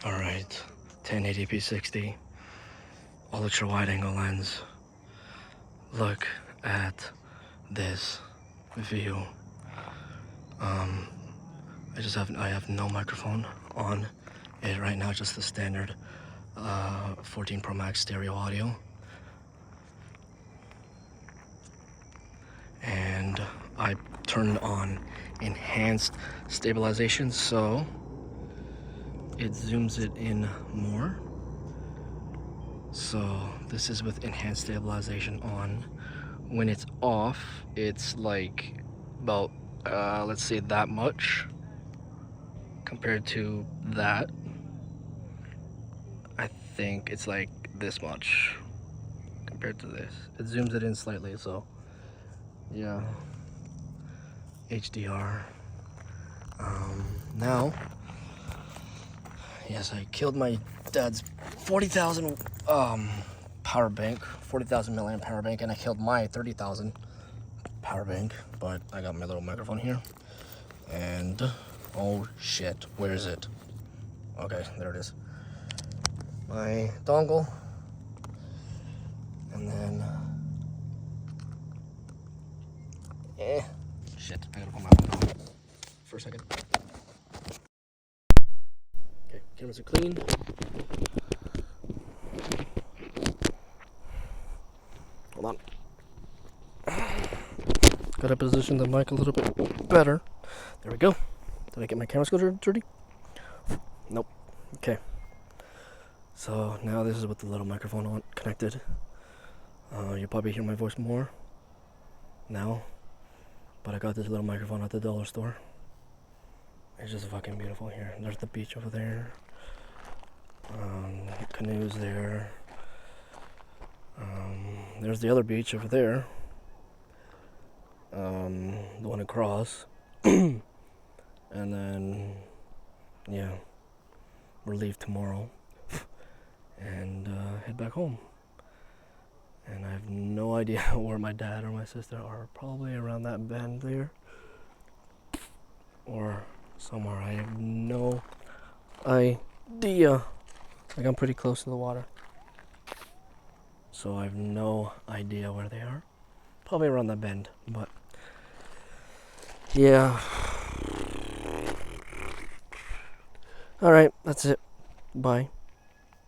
Alright, 1080p 60, ultra wide angle lens. Look at this view. I have no microphone on it right now, just the standard 14 Pro Max stereo audio. And I turned on enhanced stabilization, so it zooms it in more. So this is with enhanced stabilization on. When it's off, it's like about let's say that much compared to that. I think it's like this much compared to this. It zooms it in slightly, so yeah. HDR. Now, yes, I killed my dad's 40,000 power bank, 40,000 milliamp power bank, and I killed my 30,000 power bank. But I got my little microphone here, and oh shit, where is it? Okay, there it is. My dongle, and then shit, I gotta put my phone down for a second. Okay, cameras are clean. Hold on. Gotta position the mic a little bit better. There we go. Did I get my camera scope dirty? Nope. Okay. So now this is with the little microphone on connected. You'll probably hear my voice more now. But I got this little microphone at the dollar store. It's just fucking beautiful here. There's the beach over there. Canoes there. There's the other beach over there. The one across. And then, yeah, we'll leave tomorrow and head back home. And I have no idea where my dad or my sister are. Probably around that bend there. Or somewhere. I have no idea. Like, I'm pretty close to the water. So I have no idea where they are. Probably around that bend, but yeah. Alright, that's it. Bye.